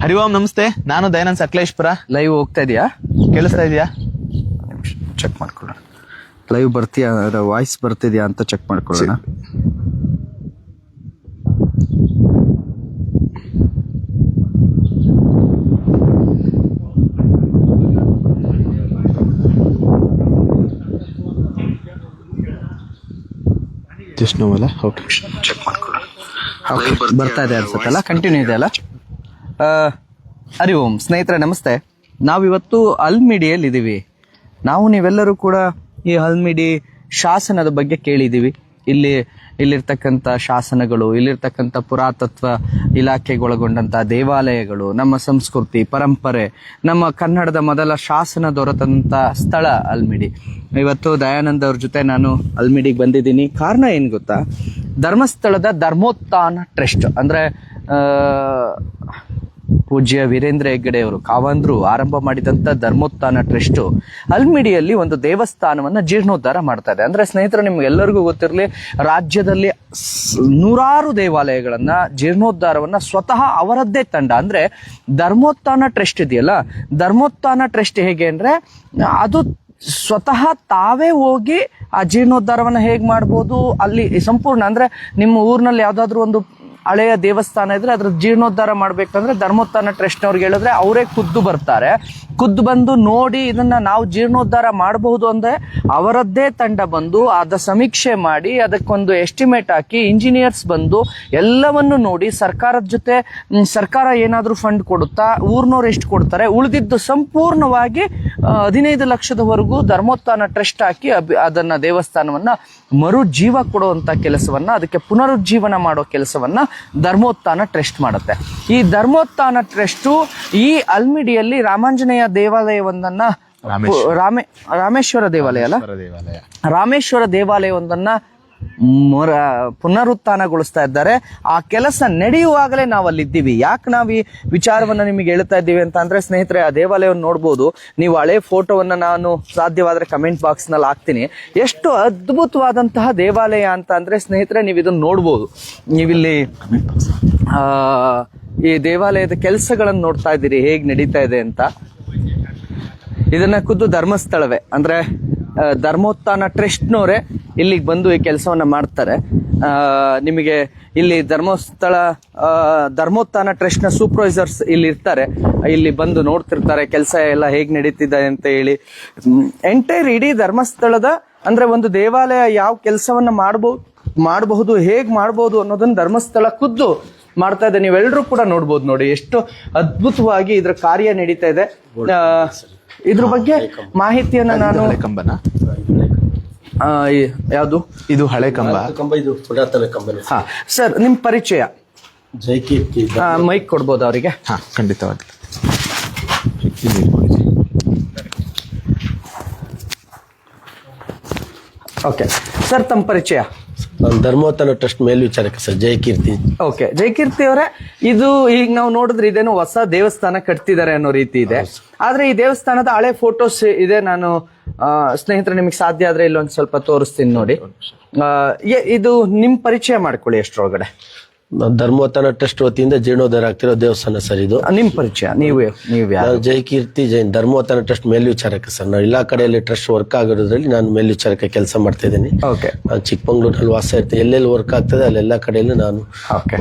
ಹರಿ ಓಂ ನಮಸ್ತೆ. ನಾನು ದಯಾನಂದ್ ಸಕಲೇಶ್ಪುರ. ಲೈವ್ ಹೋಗ್ತಾ ಇದೆಯಾ? ಕೇಳಿಸ್ತಾ ಇದೆಯಾ? ಚೆಕ್ ಮಾಡ್ಕೊಳ್ಳೋಣ. ಲೈವ್ ಬರ್ತೀಯಾ, ವಾಯ್ಸ್ ಬರ್ತಿದ್ಯಾ ಅಂತ ಚೆಕ್ ಮಾಡ್ಕೊಳ್ಳೋಣ. ಜಸ್ಟ್ ನೋವಲ್ಲ. ಓಕೆ, ಚೆಕ್ ಮಾಡ್ಕೊಳ್ಳೋಣ. ಬರ್ತಾ ಇದೆ ಅನ್ಸುತ್ತಲ್ಲ, ಕಂಟಿನ್ಯೂ ಇದೆ ಅಲ್ಲ. ಹರಿ ಓಂ ಸ್ನೇಹಿತರೆ, ನಮಸ್ತೆ. ನಾವಿವತ್ತು ಹಲ್ಮಿಡಿಯಲ್ಲಿ ಇದ್ದೀವಿ. ನೀವೆಲ್ಲರೂ ಕೂಡ ಈ ಹಲ್ಮಿಡಿ ಶಾಸನದ ಬಗ್ಗೆ ಕೇಳಿದ್ದೀವಿ. ಇಲ್ಲಿರ್ತಕ್ಕಂಥ ಶಾಸನಗಳು, ಇಲ್ಲಿರ್ತಕ್ಕಂಥ ಪುರಾತತ್ವ ಇಲಾಖೆಗೊಳಗೊಂಡಂಥ ದೇವಾಲಯಗಳು, ನಮ್ಮ ಸಂಸ್ಕೃತಿ ಪರಂಪರೆ, ನಮ್ಮ ಕನ್ನಡದ ಮೊದಲ ಶಾಸನ ದೊರೆತಂಥ ಸ್ಥಳ ಹಲ್ಮಿಡಿ. ಇವತ್ತು ದಯಾನಂದ್ ಅವ್ರ ಜೊತೆ ನಾನು ಹಲ್ಮಿಡಿಗೆ ಬಂದಿದ್ದೀನಿ. ಕಾರಣ ಏನು ಗೊತ್ತಾ? ಧರ್ಮಸ್ಥಳದ ಧರ್ಮೋತ್ಥಾನ ಟ್ರಸ್ಟ್ ಅಂದರೆ ಪೂಜ್ಯ ವೀರೇಂದ್ರ ಹೆಗ್ಗಡೆ ಅವರು ಕಾವಂದ್ರು ಆರಂಭ ಮಾಡಿದಂಥ ಧರ್ಮೋತ್ಥಾನ ಟ್ರಸ್ಟು ಹಲ್ಮಿಡಿಯಲ್ಲಿ ಒಂದು ದೇವಸ್ಥಾನವನ್ನು ಜೀರ್ಣೋದ್ಧಾರ ಮಾಡ್ತಾ ಇದೆ. ಅಂದರೆ ಸ್ನೇಹಿತರು, ನಿಮ್ಗೆಲ್ಲರಿಗೂ ಗೊತ್ತಿರಲಿ, ರಾಜ್ಯದಲ್ಲಿ ನೂರಾರು ದೇವಾಲಯಗಳನ್ನು ಜೀರ್ಣೋದ್ಧಾರವನ್ನು ಸ್ವತಃ ಅವರದ್ದೇ ತಂಡ, ಅಂದರೆ ಧರ್ಮೋತ್ಥಾನ ಟ್ರಸ್ಟ್ ಇದೆಯಲ್ಲ, ಧರ್ಮೋತ್ಥಾನ ಟ್ರಸ್ಟ್ ಹೇಗೆ ಅಂದರೆ ಅದು ಸ್ವತಃ ತಾವೇ ಹೋಗಿ ಆ ಜೀರ್ಣೋದ್ಧಾರವನ್ನು ಹೇಗೆ ಮಾಡ್ಬೋದು, ಅಲ್ಲಿ ಸಂಪೂರ್ಣ ಅಂದರೆ ನಿಮ್ಮ ಊರಿನಲ್ಲಿ ಯಾವುದಾದ್ರೂ ಒಂದು ಹಳೆಯ ದೇವಸ್ಥಾನ ಇದ್ರೆ ಅದ್ರ ಜೀರ್ಣೋದ್ಧಾರ ಮಾಡ್ಬೇಕಂದ್ರೆ ಧರ್ಮೋತ್ಥಾನ ಟ್ರಸ್ಟ್ನವ್ರಿಗೆ ಹೇಳಿದ್ರೆ ಅವರೇ ಖುದ್ದು ಬರ್ತಾರೆ. ಖುದ್ದು ಬಂದು ನೋಡಿ ಇದನ್ನ ನಾವು ಜೀರ್ಣೋದ್ಧಾರ ಮಾಡಬಹುದು ಅಂದ್ರೆ ಅವರದ್ದೇ ತಂಡ ಬಂದು ಅದ ಸಮೀಕ್ಷೆ ಮಾಡಿ ಅದಕ್ಕೊಂದು ಎಸ್ಟಿಮೇಟ್ ಹಾಕಿ ಇಂಜಿನಿಯರ್ಸ್ ಬಂದು ಎಲ್ಲವನ್ನು ನೋಡಿ ಸರ್ಕಾರದ ಜೊತೆ ಸರ್ಕಾರ ಏನಾದರೂ ಫಂಡ್ ಕೊಡುತ್ತಾ, ಊರ್ನವ್ರು ಎಷ್ಟು ಕೊಡ್ತಾರೆ, ಉಳಿದಿದ್ದು ಸಂಪೂರ್ಣವಾಗಿ 15 ಲಕ್ಷದವರೆಗೂ ಧರ್ಮೋತ್ಥಾನ ಟ್ರಸ್ಟ್ ಹಾಕಿ ಅದನ್ನ ದೇವಸ್ಥಾನವನ್ನ ಮರುಜೀವ ಕೊಡುವಂತ ಕೆಲಸವನ್ನ, ಅದಕ್ಕೆ ಪುನರುಜ್ಜೀವನ ಮಾಡೋ ಕೆಲಸವನ್ನ ಧರ್ಮೋತ್ಥಾನ ಟ್ರಸ್ಟ್ ಮಾಡುತ್ತೆ. ಈ ಧರ್ಮೋತ್ಥಾನ ಟ್ರಸ್ಟು ಈ ಹಲ್ಮಿಡಿಯಲ್ಲಿ ರಾಮಾಂಜನೇಯ ದೇವಾಲಯವೊಂದನ್ನ, ರಾಮೇಶ್ವರ ದೇವಾಲಯ ಅಲ್ಲ, ರಾಮೇಶ್ವರ ದೇವಾಲಯವೊಂದನ್ನ ಪುನರುತ್ಥಾನಗೊಳಿಸ್ತಾ ಇದ್ದಾರೆ. ಆ ಕೆಲಸ ನಡೆಯುವಾಗಲೇ ನಾವು ಅಲ್ಲಿದ್ದೀವಿ. ಯಾಕೆ ನಾವು ಈ ವಿಚಾರವನ್ನ ನಿಮಗೆ ಹೇಳ್ತಾ ಇದ್ದೀವಿ ಅಂತ ಅಂದ್ರೆ ಸ್ನೇಹಿತರೆ, ಆ ದೇವಾಲಯವನ್ನು ನೋಡ್ಬೋದು ನೀವು. ಹಳೆ ಫೋಟೋವನ್ನ ನಾನು ಸಾಧ್ಯವಾದ್ರೆ ಕಮೆಂಟ್ ಬಾಕ್ಸ್ ನಲ್ಲಿ ಹಾಕ್ತೀನಿ. ಎಷ್ಟು ಅದ್ಭುತವಾದಂತಹ ದೇವಾಲಯ ಅಂತ ಅಂದ್ರೆ ಸ್ನೇಹಿತರೆ, ನೀವು ಇದನ್ನ ನೋಡ್ಬೋದು. ನೀವಿಲ್ಲಿ ಈ ದೇವಾಲಯದ ಕೆಲಸಗಳನ್ನು ನೋಡ್ತಾ ಇದ್ದೀರಿ ಹೇಗೆ ನಡೀತಾ ಇದೆ ಅಂತ. ಇದನ್ನ ಖುದ್ದು ಧರ್ಮಸ್ಥಳವೇ ಅಂದ್ರೆ ಧರ್ಮೋತ್ಥಾನ ಟ್ರಸ್ಟ್ನವರೇ ಇಲ್ಲಿಗೆ ಬಂದು ಈ ಕೆಲಸವನ್ನ ಮಾಡ್ತಾರೆ. ನಿಮಗೆ ಇಲ್ಲಿ ಧರ್ಮೋತ್ಥಾನ ಟ್ರಸ್ಟ್ನ ಸೂಪರ್ವೈಸರ್ಸ್ ಇಲ್ಲಿ ಇರ್ತಾರೆ, ಇಲ್ಲಿ ಬಂದು ನೋಡ್ತಿರ್ತಾರೆ ಕೆಲಸ ಎಲ್ಲ ಹೇಗೆ ನಡೀತಿದೆ ಅಂತ ಹೇಳಿ. ಎಂಟೈರ್ ಇಡೀ ಧರ್ಮಸ್ಥಳದ ಅಂದ್ರೆ ಒಂದು ದೇವಾಲಯ ಯಾವ ಕೆಲಸವನ್ನ ಮಾಡಬಹುದು ಹೇಗೆ ಮಾಡಬಹುದು ಅನ್ನೋದನ್ನ ಧರ್ಮಸ್ಥಳ ಖುದ್ದು ಮಾಡ್ತಾ ಇದೆ. ನೀವೆಲ್ಲರೂ ಕೂಡ ನೋಡ್ಬೋದು. ನೋಡಿ ಎಷ್ಟು ಅದ್ಭುತವಾಗಿ ಇದ್ರ ಕಾರ್ಯ ನಡೀತಾ ಇದೆ. ಇದ್ರ ಬಗ್ಗೆ ಮಾಹಿತಿಯನ್ನ ನಾನು ಯಾವುದು ಇದು ಹಳೆ ಕಂಬ, ಇದು ಪುರಾತನ ಕಂಬ. ಹಾ ಸರ್, ನಿಮ್ ಪರಿಚಯ ಜೈಕೀರ್ತಿ ಮೈಕ್ ಕೊಡ್ಬೋದು ಅವರಿಗೆ? ಹಾ, ಖಂಡಿತವಾಗಿ. ಓಕೆ ಸರ್, ತಮ್ಮ ಪರಿಚಯ? Dharmotthana trust ಮೇಲ್ವಿಚಾರಕ sir, ಜೈಕೀರ್ತಿ. ಓಕೆ, ಜೈಕೀರ್ತಿ ಅವರೇ, ಇದು ಈಗ ನಾವು ನೋಡಿದ್ರೆ ಇದೇನೋ ಹೊಸ ದೇವಸ್ಥಾನ ಕಟ್ತಿದ್ದಾರೆ ಅನ್ನೋ ರೀತಿ ಇದೆ. ಆದ್ರೆ ಈ ದೇವಸ್ಥಾನದ ಹಳೆ ಫೋಟೋಸ್ ಇದೆ. ನಾನು ಸ್ನೇಹಿತರೆ ನಿಮಗೆ ಸಾಧ್ಯ ಆದ್ರೆ ಇಲ್ಲೊಂದು ಸ್ವಲ್ಪ ತೋರಿಸ್ತೀನಿ ನೋಡಿ. ಇದು ನಿಮ್ ಪರಿಚಯ ಮಾಡ್ಕೊಳ್ಳಿ ಎಷ್ಟರೊಳಗಡೆ. ಧರ್ಮೋತ್ಥಾನ ಟ್ರಸ್ಟ್ ವತಿಯಿಂದ ಜೀರ್ಣೋದ್ಧಾರ ಆಗ್ತಿರೋ ದೇವಸ್ಥಾನ ಸರ್ ಇದು. ನಿಮ್ ಪರಿಚಯ? ನೀವು ಜೈಕೀರ್ತಿ ಜೈನ್, ಧರ್ಮೋತ್ಥಾನ ಟ್ರಸ್ಟ್ ಮೇಲ್ವಿಚಾರಕ ಸರ್. ನಾವು ಎಲ್ಲಾ ಕಡೆಯಲ್ಲಿ ಟ್ರಸ್ಟ್ ವರ್ಕ್ ಆಗಿರೋದ್ರಲ್ಲಿ ನಾನು ಮೇಲ್ವಿಚಾರಕ ಕೆಲಸ ಮಾಡ್ತಾ ಇದ್ದೀನಿ. ನಾನು ಚಿಕ್ಕಮಂಗ್ಳೂರಲ್ಲಿ ವಾಸ ಇರ್ತೀನಿ. ಎಲ್ಲೆಲ್ಲಿ ವರ್ಕ್ ಆಗ್ತದೆ ಅಲ್ಲೆಲ್ಲಾ ಕಡೆಯಲ್ಲೂ ನಾನು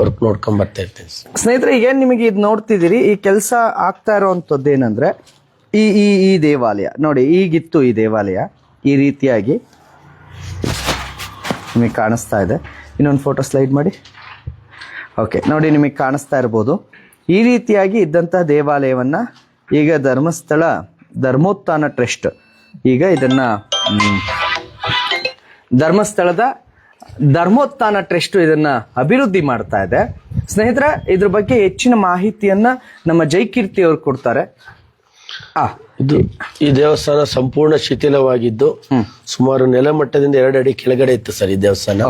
ವರ್ಕ್ ನೋಡ್ಕೊಂಡ್ ಬರ್ತಾ ಇರ್ತೀನಿ. ಸ್ನೇಹಿತರೆ, ಈಗ ನಿಮಗೆ ಇದು ನೋಡ್ತಿದ್ದೀರಿ, ಈ ಕೆಲಸ ಆಗ್ತಾ ಇರೋವಂಥದ್ದು ಏನಂದ್ರೆ ಈ ದೇವಾಲಯ ನೋಡಿ, ಈಗಿತ್ತು ಈ ದೇವಾಲಯ ಈ ರೀತಿಯಾಗಿ ನಿಮಗೆ ಕಾಣಿಸ್ತಾ ಇದೆ. ಇನ್ನೊಂದು ಫೋಟೋ ಸ್ಲೈಡ್ ಮಾಡಿ. ಓಕೆ, ನೋಡಿ ನಿಮಗೆ ಕಾಣಿಸ್ತಾ ಇರ್ಬೋದು. ಈ ರೀತಿಯಾಗಿ ಇದ್ದಂತಹ ದೇವಾಲಯವನ್ನ ಈಗ ಧರ್ಮಸ್ಥಳ ಧರ್ಮೋತ್ಥಾನ ಟ್ರಸ್ಟ್ ಈಗ ಇದನ್ನ ಧರ್ಮಸ್ಥಳದ ಧರ್ಮೋತ್ಥಾನ ಟ್ರಸ್ಟ್ ಇದನ್ನ ಅಭಿವೃದ್ಧಿ ಮಾಡ್ತಾ ಇದೆ. ಸ್ನೇಹಿತರೆ, ಇದ್ರ ಬಗ್ಗೆ ಹೆಚ್ಚಿನ ಮಾಹಿತಿಯನ್ನ ನಮ್ಮ ಜೈಕೀರ್ತಿ ಅವರು ಕೊಡ್ತಾರೆ. ಇದು ಈ ದೇವಸ್ಥಾನ ಸಂಪೂರ್ಣ ಶಿಥಿಲವಾಗಿದ್ದು ಸುಮಾರು ನೆಲಮಟ್ಟದಿಂದ 2 ಅಡಿ ಕೆಳಗಡೆ ಇತ್ತು ಸರ್ ಈ ದೇವಸ್ಥಾನ.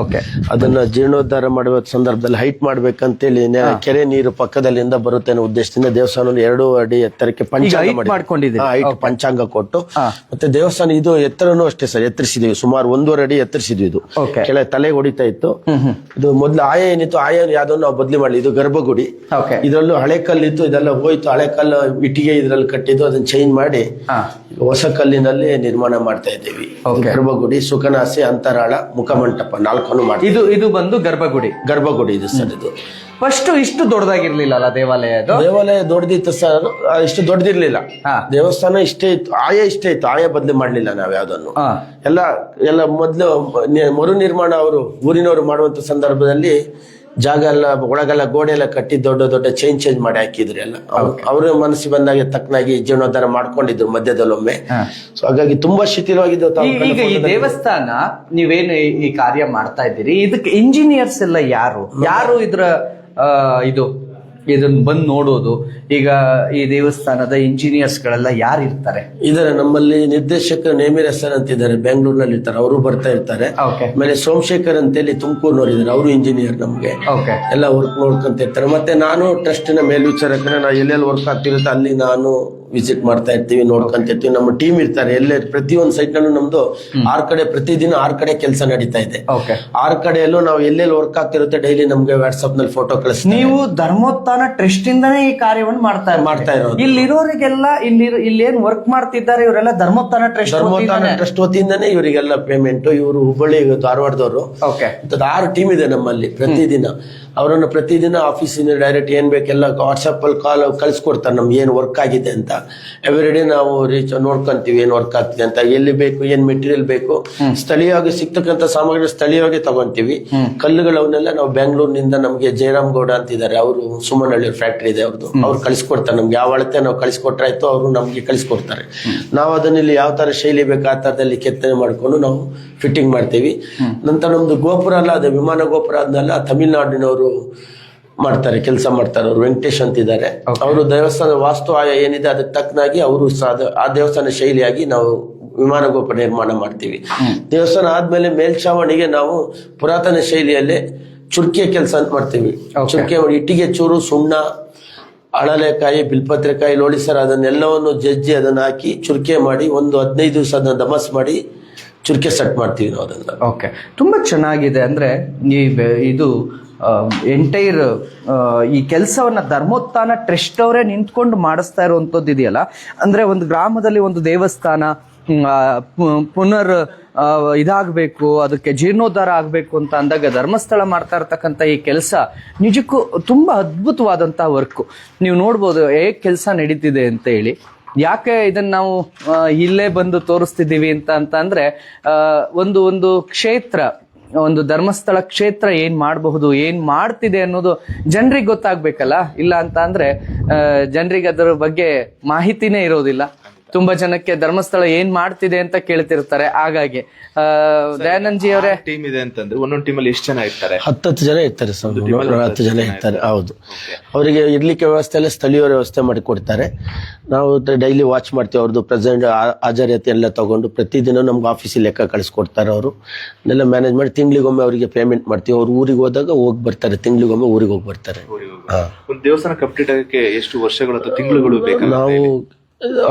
ಅದನ್ನ ಜೀರ್ಣೋದ್ಧಾರ ಮಾಡುವ ಸಂದರ್ಭದಲ್ಲಿ ಹೈಟ್ ಮಾಡ್ಬೇಕಂತೇಳಿ ಕೆರೆ ನೀರು ಪಕ್ಕದಲ್ಲಿಂದ ಬರುತ್ತೆ ಅನ್ನೋ ಉದ್ದೇಶದಿಂದ ದೇವಸ್ಥಾನ 2 ಅಡಿ ಎತ್ತರಕ್ಕೆ ಪಂಚಾಂಗ ಕೊಟ್ಟು ಮತ್ತೆ ದೇವಸ್ಥಾನ ಇದು ಎತ್ತರನೂ ಅಷ್ಟೇ ಸರ್ ಎತ್ತರಿಸಿದೀವಿ. ಸುಮಾರು 1.5 ಅಡಿ ಎತ್ತರಿಸಿದ್ವಿ. ಇದು ಕೆಳ ತಲೆ ಹೊಡಿತಾ ಇತ್ತು. ಇದು ಮೊದ್ಲು ಆಯ ಏನಿತ್ತು ಆಯ ಯಾವ್ದನ್ನು ನಾವು ಬದಲಿ ಮಾಡಲಿ. ಇದು ಗರ್ಭಗುಡಿ. ಇದರಲ್ಲೂ ಹಳೆ ಕಲ್ಲಿತ್ತು, ಇದೆಲ್ಲ ಹೋಯ್ತು. ಹಳೆ ಕಲ್ಲು ಇಟ್ಟಿಗೆ ಇದ್ರಲ್ಲಿ ಕಟ್ಟಿದ್ದು ಅದನ್ನ ಚೇಂಜ್ ಮಾಡಿ ಹೊಸ ಕಲ್ಲಿನಲ್ಲಿ ನಿರ್ಮಾಣ ಮಾಡ್ತಾ ಇದ್ದೀವಿ. ಗರ್ಭಗುಡಿ, ಸುಖನಾಸಿ, ಅಂತರಾಳ, ಮುಖಮಂಟಪ 4 ಮಾಡಿ ಇದು ಬಂದು ಗರ್ಭಗುಡಿ ಇದು ಸರ್. ಇದು ಫಸ್ಟ್ ಇಷ್ಟು ದೊಡ್ಡದಾಗಿರ್ಲಿಲ್ಲ ಅಲ್ಲ ದೇವಾಲಯ ದೊಡ್ಡದಿತ್ತು ಸರ್. ಇಷ್ಟು ದೊಡ್ಡದಿರ್ಲಿಲ್ಲ ದೇವಸ್ಥಾನ. ಇಷ್ಟೇ ಇತ್ತು ಆಯ, ಇಷ್ಟೇ ಇತ್ತು ಆಯ ಬದಲಿ ಮಾಡ್ಲಿಲ್ಲ ನಾವ್ ಯಾವ್ದನ್ನು. ಎಲ್ಲ ಮೊದ್ಲು ಮರು ನಿರ್ಮಾಣ ಅವರು ಊರಿನವರು ಮಾಡುವಂತ ಸಂದರ್ಭದಲ್ಲಿ ಜಾಗ ಎಲ್ಲ ಒಳಗೆಲ್ಲ ಗೋಡೆ ಎಲ್ಲ ಕಟ್ಟಿ ದೊಡ್ಡ ಚೇಂಜ್ ಮಾಡಿ ಹಾಕಿದ್ರು ಎಲ್ಲ. ಅವ್ರ ಮನಸ್ಸಿಗೆ ಬಂದಾಗ ತಕ್ಕನಾಗಿ ಜೀರ್ಣೋದ್ಧಾರ ಮಾಡ್ಕೊಂಡಿದ್ರು ಮಧ್ಯದಲ್ಲೊಮ್ಮೆ. ಸೊ ಹಾಗಾಗಿ ತುಂಬಾ ಶಿಥಿಲವಾಗಿದ್ದು. ಈಗ ಈ ದೇವಸ್ಥಾನ ನೀವೇನು ಈ ಕಾರ್ಯ ಮಾಡ್ತಾ ಇದ್ದೀರಿ, ಇದಕ್ಕೆ ಇಂಜಿನಿಯರ್ಸ್ ಎಲ್ಲ ಯಾರು ಇದ್ರ ಇದನ್ನ ಬಂದು ನೋಡೋದು? ಈಗ ಈ ದೇವಸ್ಥಾನದ ಇಂಜಿನಿಯರ್ಸ್ ಗಳೆಲ್ಲ ಯಾರು ಇರ್ತಾರೆ? ಇದಾರೆ ನಮ್ಮಲ್ಲಿ ನಿರ್ದೇಶಕರು ನೇಮಿರ್ ಹೆಸರ್ ಅಂತ ಇದ್ದಾರೆ, ಬೆಂಗಳೂರಿನಲ್ಲಿ ಇರ್ತಾರೆ, ಅವರು ಬರ್ತಾ ಇರ್ತಾರೆ. ಆಮೇಲೆ ಸೋಮಶೇಖರ್ ಅಂತೇಳಿ ತುಮಕೂರಿನವ್ರು ಇದ್ದಾರೆ, ಅವರು ಇಂಜಿನಿಯರ್ ನಮ್ಗೆ ಎಲ್ಲ ವರ್ಕ್ ನೋಡ್ಕೊಂತ ಇರ್ತಾರೆ. ಮತ್ತೆ ನಾನು ಟ್ರಸ್ಟ್ ನ ಮೇಲ್ವಿಚಾರಕನ ನಾವು ಎಲ್ಲೆಲ್ಲಿ ವರ್ಕ್ ಆಗ್ತಿರುತ್ತೆ ಅಲ್ಲಿ ನಾನು ವಿಸಿಟ್ ಮಾಡ್ತಾ ಇರ್ತೀವಿ, ನೋಡ್ಕೊಂತ ಇರ್ತೀವಿ. ನಮ್ಮ ಟೀಮ್ ಇರ್ತಾರೆ ಎಲ್ಲೇ ಪ್ರತಿಯೊಂದು ಸೈಟ್ ನಲ್ಲೂ. ನಮ್ದು 6 ಕಡೆ ಪ್ರತಿದಿನ 6 ಕಡೆ ಕೆಲಸ ನಡೀತಾ ಇದೆ. 6 ಕಡೆಯಲ್ಲೂ ನಾವು ಎಲ್ಲೆಲ್ಲಿ ವರ್ಕ್ ಆಗ್ತಿರುತ್ತೆ ಡೈಲಿ ನಮ್ಗೆ ವಾಟ್ಸ್ಆಪ್ ನಲ್ಲಿ ಫೋಟೋ ಕಳಿಸ್ತೀವಿ. ನೀವು ಧರ್ಮೋತ್ಥಾನ ಟ್ರಸ್ಟ್ ಇಂದಾನೇ ಈ ಕಾರ್ಯವನ್ನು ಮಾಡ್ತಾ ಇರೋದು. ಇಲ್ಲಿರೋರಿಗೆಲ್ಲ ಇಲ್ಲಿ ಏನ್ ವರ್ಕ್ ಮಾಡ್ತಿದ್ದಾರೆ ಇವರೆಲ್ಲ ಧರ್ಮೋತ್ಥಾನ ಟ್ರಸ್ಟ್ ವತಿಯಿಂದಾನೇ ಇವರಿಗೆಲ್ಲ ಪೇಮೆಂಟ್. ಇವರು ಹುಬ್ಬಳ್ಳಿ ಧಾರವಾಡದವರು. 6 ಟೀಮ್ ಇದೆ ನಮ್ಮಲ್ಲಿ. ಪ್ರತಿದಿನ ಅವರನ್ನು ಪ್ರತಿದಿನ ಆಫೀಸಿಂದ ಡೈರೆಕ್ಟ್ ಏನ್ ಬೇಕೆಲ್ಲ ವಾಟ್ಸ್ಆಪ್ ಅಲ್ಲಿ ಕಾಲ್ ಕಳ್ಸಿಕೊಡ್ತಾರೆ ನಮ್ಗೆ ಏನ್ ವರ್ಕ್ ಆಗಿದೆ ಅಂತ. ಎವ್ರಿಡೇ ನಾವು ನೋಡ್ಕೊಂತೀವಿ ಏನ್ ವರ್ಕ್ ಆಗ್ತಿದೆ ಅಂತ, ಎಲ್ಲಿ ಬೇಕು, ಏನ್ ಮೆಟೀರಿಯಲ್ ಬೇಕು, ಸ್ಥಳೀಯವಾಗಿ ಸಿಗ್ತಕ್ಕಂಥ ಸಾಮಗ್ರಿ ಸ್ಥಳೀಯವಾಗಿ ತಗೊಂತೀವಿ. ಕಲ್ಲುಗಳವನ್ನೆಲ್ಲ ನಾವು ಬೆಂಗಳೂರಿನಿಂದ ನಮ್ಗೆ ಜಯರಾಮ್ ಗೌಡ ಅಂತಿದ್ದಾರೆ, ಅವರು ಸುಮನಹಳ್ಳಿ ಫ್ಯಾಕ್ಟರಿ ಇದೆ ಅವ್ರದ್ದು, ಅವ್ರು ಕಳಿಸ್ಕೊಡ್ತಾರೆ ನಮ್ಗೆ. ಯಾವ ಅಳತೆ ನಾವು ಕಳಿಸ್ಕೊಟ್ರಾಯ್ತು ಅವರು ನಮ್ಗೆ ಕಳಿಸ್ಕೊಡ್ತಾರೆ. ನಾವು ಅದನ್ನ ಇಲ್ಲಿ ಯಾವ ತರ ಶೈಲಿ ಬೇಕು ಆ ತರದಲ್ಲಿ ಕೆತ್ತನೆ ಮಾಡ್ಕೊಂಡು ನಾವು ಫಿಟ್ಟಿಂಗ್ ಮಾಡ್ತೀವಿ. ನಂತರ ನಮ್ದು ಗೋಪುರ ಅಲ್ಲ, ಅದು ವಿಮಾನ ಗೋಪುರ ಅದನ್ನೆಲ್ಲ ತಮಿಳ್ನಾಡಿನವರು ಮಾಡ್ತಾರೆ, ಕೆಲಸ ಮಾಡ್ತಾರೆ. ಅವರು ವೆಂಕಟೇಶ್ ಅಂತಿದ್ದಾರೆ. ಅವರು ದೇವಸ್ಥಾನ ವಾಸ್ತು ಆಯ ಏನಿದೆ ಅದಕ್ಕೆ ತಕ್ಕನಾಗಿ ಅವರು ಆ ದೇವಸ್ಥಾನ ಶೈಲಿಯಾಗಿ ನಾವು ವಿಮಾನ ಗೋಪುರ ನಿರ್ಮಾಣ ಮಾಡ್ತೀವಿ. ದೇವಸ್ಥಾನ ಆದ್ಮೇಲೆ ಮೇಲ್ಛಾವಣಿಗೆ ನಾವು ಪುರಾತನ ಶೈಲಿಯಲ್ಲೇ ಚುರ್ಕಿಯ ಕೆಲಸ ಅಂತ ಮಾಡ್ತೀವಿ. ಚುರ್ಕೆ ಇಟ್ಟಿಗೆ ಚೂರು, ಸುಣ್ಣ, ಅಳಲೆಕಾಯಿ, ಬಿಲ್ಪತ್ರೆಕಾಯಿ, ಲೋಳಿಸರ ಅದನ್ನೆಲ್ಲವನ್ನು ಜಜ್ಜಿ ಅದನ್ನ ಹಾಕಿ ಚುರ್ಕೆ ಮಾಡಿ ಒಂದು 15 ದಿವಸ ಅದನ್ನ ದಮಸ್ ಮಾಡಿ ಚುರ್ಕೆ ಸೆಟ್ ಮಾಡ್ತೀವಿ ನಾವು ಅದನ್ನ. ತುಂಬಾ ಚೆನ್ನಾಗಿದೆ. ಅಂದ್ರೆ ಇದು ಎಂಟೈರ್ ಈ ಕೆಲಸವನ್ನ ಧರ್ಮೋತ್ಥಾನ ಟ್ರಸ್ಟ್ ಅವರೇ ನಿಂತ್ಕೊಂಡು ಮಾಡಿಸ್ತಾ ಇರುವಂತದ್ದು ಇದೆಯಲ್ಲ. ಅಂದ್ರೆ ಒಂದು ಗ್ರಾಮದಲ್ಲಿ ಒಂದು ದೇವಸ್ಥಾನ ಪುನರ್ ಇದಾಗಬೇಕು, ಅದಕ್ಕೆ ಜೀರ್ಣೋದ್ಧಾರ ಆಗಬೇಕು ಅಂತ ಅಂದಾಗ ಧರ್ಮಸ್ಥಳ ಮಾಡ್ತಾ ಇರ್ತಕ್ಕಂಥ ಈ ಕೆಲಸ ನಿಜಕ್ಕೂ ತುಂಬಾ ಅದ್ಭುತವಾದಂತಹ ವರ್ಕ್. ನೀವು ನೋಡ್ಬೋದು ಹೇಗೆ ಕೆಲಸ ನಡೀತಿದೆ ಅಂತ ಹೇಳಿ. ಯಾಕೆ ಇದನ್ನ ನಾವು ಇಲ್ಲೇ ಬಂದು ತೋರಿಸ್ತಿದ್ದೀವಿ ಅಂತ ಅಂದ್ರೆ ಒಂದು ಕ್ಷೇತ್ರ, ಒಂದು ಧರ್ಮಸ್ಥಳ ಕ್ಷೇತ್ರ ಏನ್ ಮಾಡಬಹುದು, ಏನ್ ಮಾಡ್ತಿದೆ ಅನ್ನೋದು ಜನರಿಗೆ ಗೊತ್ತಾಗ್ಬೇಕಲ್ಲ. ಇಲ್ಲ ಅಂತ ಅಂದ್ರೆ ಜನರಿಗೆ ಅದರ ಬಗ್ಗೆ ಮಾಹಿತಿನೇ ಇರೋದಿಲ್ಲ. ತುಂಬಾ ಜನಕ್ಕೆ ಧರ್ಮಸ್ಥಳ ಏನ್ ಮಾಡ್ತಿದೆ ಅಂತ ಕೇಳ್ತಿರ್ತಾರೆ. ಹಾಗಾಗಿ ದಯಾನಂದ್ ಜಿ ಅವರೇ, ಟೀಮ್ ಇದೆ ಅಂತಂದ್ರೆ ಒಂದೊಂದು ಟೀಮಲ್ಲಿ ಎಷ್ಟು ಜನ ಇರ್ತಾರೆ? 10 ಜನ ಇರ್ತಾರೆ ಸರ್. 10 ಜನ ಇರ್ತಾರೆ. ಹೌದು. ಅವರಿಗೆ ಇರ್ಲಿಕ್ಕೆ ವ್ಯವಸ್ಥೆ ಎಲ್ಲ ಸ್ಥಳೀಯರ ವ್ಯವಸ್ಥೆ ಮಾಡಿ ಕೊಡ್ತಾರೆ. ನಾವು ಡೈಲಿ ವಾಚ್ ಮಾಡ್ತೀವಿ. ಅವ್ರದ್ದು ಪ್ರೆಸೆಂಟ್ ಹಾಜರಾತಿ ಎಲ್ಲ ತಗೊಂಡು ಪ್ರತಿದಿನ ನಮ್ಗೆ ಆಫೀಸಿಗೆ ಲೆಕ್ಕ ಕಳಿಸ್ಕೊಡ್ತಾರೆ. ಅವರು ಎಲ್ಲ ಮ್ಯಾನೇಜ್ ಮಾಡಿ ತಿಂಗಳಿಗೊಮ್ಮೆ ಅವರಿಗೆ ಪೇಮೆಂಟ್ ಮಾಡ್ತೀವಿ. ಅವ್ರು ಊರಿಗೆ ಹೋದಾಗ ಹೋಗಿ ಬರ್ತಾರೆ, ತಿಂಗಳಿಗೊಮ್ಮೆ ಊರಿಗೆ ಹೋಗಿ ಬರ್ತಾರೆ. ಒಂದು ದೇವಸ್ಥಾನ ಕಂಪ್ಲೀಟ್ ಆಗಕ್ಕೆ ಎಷ್ಟು ವರ್ಷಗಳು ಅಥವಾ ತಿಂಗಳುಗಳು ಬೇಕು? ನಾವು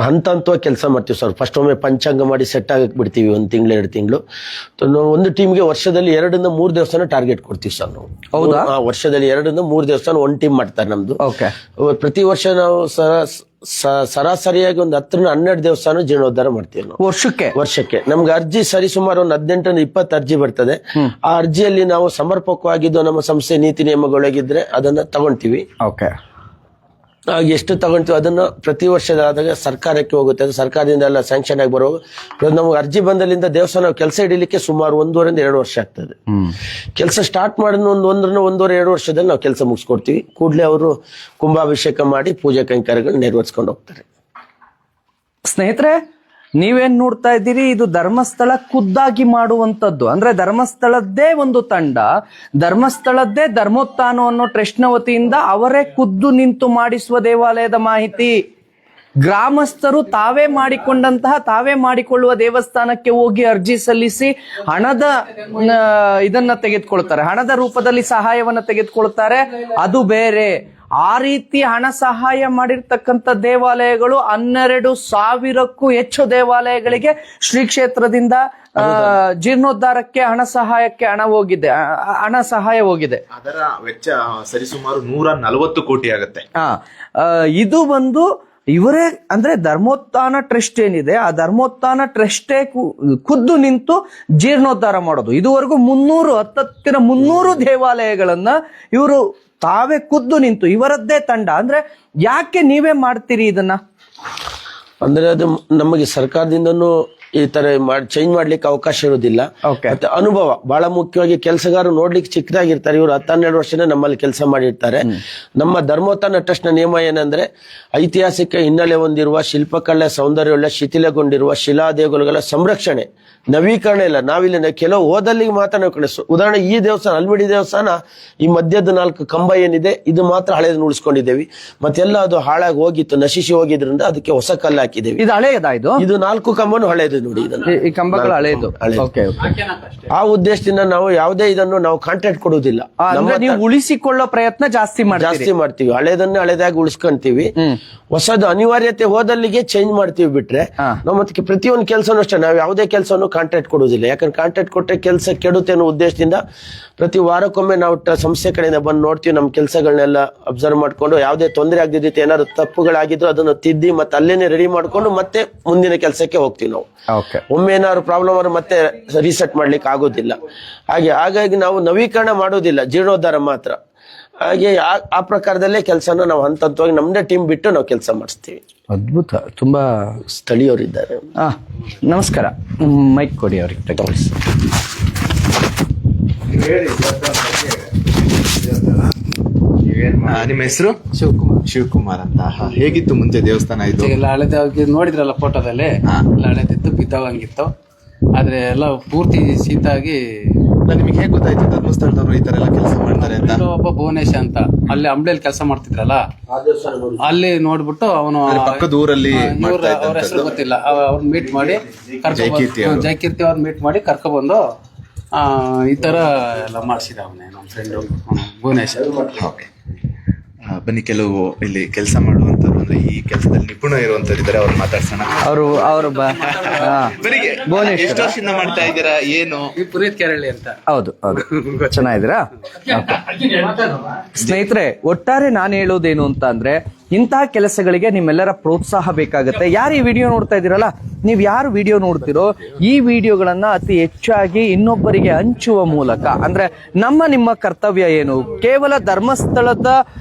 ಹಂತವಾಗಿ ಕೆಲಸ ಮಾಡ್ತೀವಿ ಸರ್. ಫಸ್ಟ್ ಒಮ್ಮೆ ಪಂಚಾಂಗ ಮಾಡಿ ಸೆಟ್ ಆಗಕ್ಕೆ ಬಿಡ್ತೀವಿ 1 ತಿಂಗಳು 2 ತಿಂಗಳು. ಒಂದು ಟೀಮ್ಗೆ ವರ್ಷದಲ್ಲಿ 2 ಇಂದ 3 ದೇವಸ್ಥಾನ ಟಾರ್ಗೆಟ್ ಕೊಡ್ತೀವಿ ಸರ್ ನಾವು. ಹೌದಾ? ವರ್ಷದಲ್ಲಿ 2 ಇಂದ 3 ದೇವಸ್ಥಾನ ಒಂದು ಟೀಮ್ ಮಾಡ್ತಾರೆ ನಮ್ದು. ಪ್ರತಿ ವರ್ಷ ನಾವು ಸರಾಸರಿಯಾಗಿ ಒಂದು 10 ರಿಂದ 12 ದೇವಸ್ಥಾನ ಜೀರ್ಣೋದ್ಧಾರ ಮಾಡ್ತೀವಿ ನಾವು ವರ್ಷಕ್ಕೆ. ನಮ್ಗೆ ಅರ್ಜಿ ಸರಿ ಸುಮಾರು ಒಂದು 18 ರಿಂದ 20 ಅರ್ಜಿ ಬರ್ತದೆ. ಆ ಅರ್ಜಿಯಲ್ಲಿ ನಾವು ಸಮರ್ಪಕವಾಗಿದ್ದು ನಮ್ಮ ಸಂಸ್ಥೆ ನೀತಿ ನಿಯಮಗಳಾಗಿದ್ರೆ ಅದನ್ನ ತಗೊಂತೀವಿ. ಎಷ್ಟು ತಗೊಂತೀವಿ ಅದನ್ನ ಪ್ರತಿ ವರ್ಷದಾದಾಗ ಸರ್ಕಾರಕ್ಕೆ ಹೋಗುತ್ತೆ. ಅದು ಸರ್ಕಾರದಿಂದ ಎಲ್ಲ ಸ್ಯಾಂಕ್ಷನ್ ಆಗಿ ಬರೋ ನಮ್ಗೆ ಅರ್ಜಿ ಬಂದಲ್ಲಿಂದ ದೇವಸ್ಥಾನ ಕೆಲಸ ಹಿಡಿಲಿಕ್ಕೆ ಸುಮಾರು 1.5 ರಿಂದ 2 ವರ್ಷ ಆಗ್ತದೆ. ಕೆಲಸ ಸ್ಟಾರ್ಟ್ ಮಾಡಿದ 1.5-2 ವರ್ಷದಲ್ಲಿ ನಾವು ಕೆಲಸ ಮುಗಿಸ್ಕೊಡ್ತೀವಿ. ಕೂಡಲೇ ಅವರು ಕುಂಭಾಭಿಷೇಕ ಮಾಡಿ ಪೂಜೆ ಕೈಂಕರ್ಯಗಳು ನೆರವೇರಿಸ್ಕೊಂಡು ಹೋಗ್ತಾರೆ. ಸ್ನೇಹಿತರೆ, ನೀವೇನ್ ನೋಡ್ತಾ ಇದ್ದೀರಿ, ಇದು ಧರ್ಮಸ್ಥಳ ಖುದ್ದಾಗಿ ಮಾಡುವಂತದ್ದು. ಅಂದ್ರೆ ಧರ್ಮಸ್ಥಳದ್ದೇ ಒಂದು ತಂಡ, ಧರ್ಮಸ್ಥಳದ್ದೇ ಧರ್ಮೋತ್ಥಾನ ಅನ್ನೋ ಟ್ರಸ್ಟ್ ನ ವತಿಯಿಂದ ಅವರೇ ಖುದ್ದು ನಿಂತು ಮಾಡಿಸುವ ದೇವಾಲಯದ ಮಾಹಿತಿ. ಗ್ರಾಮಸ್ಥರು ತಾವೇ ಮಾಡಿಕೊಳ್ಳುವ ದೇವಸ್ಥಾನಕ್ಕೆ ಹೋಗಿ ಅರ್ಜಿ ಸಲ್ಲಿಸಿ ಹಣದ ಇದನ್ನ ತೆಗೆದುಕೊಳ್ತಾರೆ, ಹಣದ ರೂಪದಲ್ಲಿ ಸಹಾಯವನ್ನ ತೆಗೆದುಕೊಳ್ತಾರೆ. ಅದು ಬೇರೆ. ಆ ರೀತಿ ಹಣ ಸಹಾಯ ಮಾಡಿರ್ತಕ್ಕಂಥ ದೇವಾಲಯಗಳು 12,000ಕ್ಕೂ ಹೆಚ್ಚು ದೇವಾಲಯಗಳಿಗೆ ಶ್ರೀ ಕ್ಷೇತ್ರದಿಂದ ಜೀರ್ಣೋದ್ಧಾರಕ್ಕೆ ಹಣ ಸಹಾಯ ಹೋಗಿದೆ. ಅದರ ವೆಚ್ಚ ಸರಿಸುಮಾರು 140 ಕೋಟಿ ಆಗುತ್ತೆ. ಇದು ಒಂದು ಇವರೇ ಅಂದ್ರೆ ಧರ್ಮೋತ್ಥಾನ ಟ್ರಸ್ಟ್ ಏನಿದೆ, ಆ ಧರ್ಮೋತ್ಥಾನ ಟ್ರಸ್ಟೇ ಖುದ್ದು ನಿಂತು ಜೀರ್ಣೋದ್ಧಾರ ಮಾಡೋದು. ಇದುವರೆಗೂ 300 ದೇವಾಲಯಗಳನ್ನ ಇವರು ತಾವೇ ಖುದ್ದು ನಿಂತು ಇವರದ್ದೇ ತಂಡ. ಅಂದ್ರೆ ಯಾಕೆ ನೀವೇ ಮಾಡ್ತೀರಿ ಇದನ್ನ? ಅಂದ್ರೆ ಅದು ನಮಗೆ ಸರ್ಕಾರದಿಂದನೂ ಈ ತರ ಚೇಂಜ್ ಮಾಡ್ಲಿಕ್ಕೆ ಅವಕಾಶ ಇರೋದಿಲ್ಲ. ಮತ್ತೆ ಅನುಭವ ಬಹಳ ಮುಖ್ಯವಾಗಿ, ಕೆಲಸಗಾರರು ನೋಡ್ಲಿಕ್ಕೆ ಚಿಕ್ಕದಾಗಿರ್ತಾರೆ. ಇವರು 10-12 ವರ್ಷನೇ ನಮ್ಮಲ್ಲಿ ಕೆಲಸ ಮಾಡಿರ್ತಾರೆ. ನಮ್ಮ ಧರ್ಮೋತ್ಥಾನ ಟ್ರಸ್ಟ್ ನ ನಿಯಮ ಏನಂದ್ರೆ, ಐತಿಹಾಸಿಕ ಹಿನ್ನೆಲೆ ಹೊಂದಿರುವ ಶಿಲ್ಪಕಲೆ ಸೌಂದರ್ಯವುಳ್ಳ ಶಿಥಿಲಗೊಂಡಿರುವ ಶಿಲಾ ದೇಗುಲಗಳ ಸಂರಕ್ಷಣೆ, ನವೀಕರಣ ಇಲ್ಲ. ನಾವಿಲ್ಲಿ ಕೆಲವು ಹೋದಲ್ಲಿಗೆ ಮಾತ್ರ ನಾವು ಉದಾಹರಣೆ ಈ ದೇವಸ್ಥಾನ ಅಲ್ಮಿಡಿ ದೇವಸ್ಥಾನ, ಈ ಮಧ್ಯದ 4 ಕಂಬ ಏನಿದೆ ಇದು ಮಾತ್ರ ಹಳೆದನ್ನು ಉಳಿಸ್ಕೊಂಡಿದ್ದೇವೆ. ಮತ್ತೆಲ್ಲ ಅದು ಹಾಳಾಗಿ ಹೋಗಿತ್ತು, ನಶಿಸಿ ಹೋಗಿದ್ರಿಂದ ಅದಕ್ಕೆ ಹೊಸ ಕಲ್ಲು ಹಾಕಿದ್ದೇವೆ. ಇದು ಹಳೆಯದಾ? ಇದು 4 ಕಂಬನು ಹಳೆಯದು ನೋಡಿ. ಈ ಕಂಬಗಳು ಹಳೆಯದು. ಆ ಉದ್ದೇಶದಿಂದ ನಾವು ಯಾವುದೇ ಇದನ್ನು ನಾವು ಕಾಂಟ್ರಾಕ್ಟ್ ಕೊಡುವುದಿಲ್ಲ. ನೀವು ಉಳಿಸಿಕೊಳ್ಳೋ ಪ್ರಯತ್ನ ಜಾಸ್ತಿ ಮಾಡ್ತೀವಿ. ಹಳೆದನ್ನೇ ಹಳೆದಾಗಿ ಉಳಿಸ್ಕೊಂತೀವಿ. ಹೊಸದು ಅನಿವಾರ್ಯತೆ ಹೋದಲ್ಲಿಗೆ ಚೇಂಜ್ ಮಾಡ್ತೀವಿ. ಬಿಟ್ರೆ ನಾವು ಮತ್ತೆ ಪ್ರತಿಯೊಂದು ಕೆಲಸನೂ ಅಷ್ಟೇ, ನಾವು ಯಾವುದೇ ಕೆಲಸವನ್ನು ಕಾಂಟ್ರಾಕ್ಟ್ ಕೊಡುವುದಿಲ್ಲ. ಯಾಕಂದ್ರೆ ಕಾಂಟ್ರಾಕ್ಟ್ ಕೊಟ್ಟರೆ ಕೆಲಸ ಕೆಡುತ್ತೆ ಅನ್ನೋ ಉದ್ದೇಶದಿಂದ ಪ್ರತಿ ವಾರಕ್ಕೊಮ್ಮೆ ನಾವು ಸಂಸ್ಥೆ ಕಡೆಯಿಂದ ಬಂದು ನೋಡ್ತೀವಿ. ನಮ್ಮ ಕೆಲಸಗಳನ್ನೆಲ್ಲ ಅಬ್ಸರ್ವ್ ಮಾಡ್ಕೊಂಡು ಯಾವುದೇ ತೊಂದರೆ ಆಗದಿದ್ದ ಏನಾದ್ರು ತಪ್ಪುಗಳಾಗಿದ್ರು ಅದನ್ನು ತಿದ್ದಿ ಮತ್ತೆ ಅಲ್ಲೇನೆ ರೆಡಿ ಮಾಡ್ಕೊಂಡು ಮತ್ತೆ ಮುಂದಿನ ಕೆಲಸಕ್ಕೆ ಹೋಗ್ತೀವಿ ನಾವು. ಒಮ್ಮೆ ಏನಾದ್ರು ಪ್ರಾಬ್ಲಮ್ ಆದ್ರೆ ಮತ್ತೆ ರೀಸೆಟ್ ಮಾಡ್ಲಿಕ್ಕೆ ಆಗೋದಿಲ್ಲ. ಹಾಗಾಗಿ ನಾವು ನವೀಕರಣ ಮಾಡೋದಿಲ್ಲ, ಜೀರ್ಣೋದ್ಧಾರ ಮಾತ್ರ. ಹಾಗೆ ಆ ಪ್ರಕಾರದಲ್ಲೇ ಕೆಲಸನ ನಾವು ಹಂತವಾಗಿ ನಮ್ದೇ ಟೀಮ್ ಬಿಟ್ಟು ನಾವು ಕೆಲಸ ಮಾಡಿಸ್ತೀವಿ. ಅದ್ಭುತ. ತುಂಬಾ ಸ್ಥಳೀಯರಿದ್ದಾರೆ. ನಮಸ್ಕಾರ. ಮೈಕ್ ಕೊಡಿ ಅವ್ರಿಗೆ. ನಿಮ್ಮ ಹೆಸರು? ಶಿವಕುಮಾರ್ ಅಂತ. ಹೇಗಿತ್ತು ಮುಂಚೆ ದೇವಸ್ಥಾನ? ಇದು ಎಲ್ಲ ಹಳೆದಾಗಿ ನೋಡಿದ್ರಲ್ಲ ಫೋಟೋದಲ್ಲಿ, ಎಲ್ಲ ಹಳೆದಿತ್ತು, ಬಿದ್ದವಂಗಿತ್ತು. ಆದ್ರೆ ಎಲ್ಲ ಪೂರ್ತಿ ಶೀತ ಆಗಿ. ನಿಮಗೆ ಹೇಗೆ ಗೊತ್ತಾಯ್ತು ಧರ್ಮಸ್ಥಳದವರು ಈ ತರ ಎಲ್ಲ ಕೆಲಸ ಮಾಡ್ತಾರೆ ಅಂತ? ಒಬ್ಬ ಭುವನೇಶ್ ಅಂತ ಅಲ್ಲಿ ಅಂಬ್ಳಿಯಲ್ಲಿ ಕೆಲಸ ಮಾಡ್ತಿದ್ರಲ್ಲ, ಅಲ್ಲಿ ನೋಡ್ಬಿಟ್ಟು ಅವನು ಪಕ್ಕದ ಊರಲ್ಲಿ ಅವ್ರ ಹೆಸರು ಗೊತ್ತಿಲ್ಲ, ಅವ್ರನ್ನ ಮೀಟ್ ಮಾಡಿ ಜಯಕೀರ್ತಿ ಅವ್ರನ್ನ ಮೀಟ್ ಮಾಡಿ ಕರ್ಕೊಬಂದು ಈ ತರ ಎಲ್ಲ ಮಾಡ್ಸಿದ ಅವನೇ ನಮ್ಮ ಫ್ರೆಂಡು ಭುವನೇಶ್. ಬನ್ನಿ, ಕೆಲವು ಇಲ್ಲಿ ಕೆಲಸ ಮಾಡುವಂತವ್ರು ಅಂದ್ರೆ ಈ ಕೆಲಸದಲ್ಲಿ ನಿಪುಣ ಇರುವಂತವ್ರು ಇದ್ದಾರೆ, ಅವ್ರು ಮಾತಾಡ್ಸೋಣ. ಅವರು ಎಷ್ಟು ವರ್ಷದಿಂದ ಮಾಡ್ತಾ ಇದ್ದೀರಾ? ಏನು? ಪುನೀತ್ ಕೆರಳಿ ಅಂತ. ಹೌದು. ಚೆನ್ನಾಗಿದ್ದೀರಾ? ಸ್ನೇಹಿತರೆ, ಒಟ್ಟಾರೆ ನಾನು ಹೇಳೋದೇನು ಅಂತ ಅಂದ್ರೆ, ಇಂತಹ ಕೆಲಸಗಳಿಗೆ ನಿಮ್ಮೆಲ್ಲರ ಪ್ರೋತ್ಸಾಹ ಬೇಕಾಗುತ್ತೆ. ಯಾರು ಈ ವಿಡಿಯೋ ನೋಡ್ತಾ ಇದ್ದೀರಲ್ಲ, ನೀವು ಯಾರು ವಿಡಿಯೋ ನೋಡ್ತಿರೋ ಈ ವಿಡಿಯೋಗಳನ್ನ ಅತಿ ಹೆಚ್ಚಾಗಿ ಇನ್ನೊಬ್ಬರಿಗೆ ಹಂಚುವ ಮೂಲಕ, ಅಂದ್ರೆ ನಿಮ್ಮ ಕರ್ತವ್ಯ ಏನು? ಕೇವಲ ಧರ್ಮಸ್ಥಳದ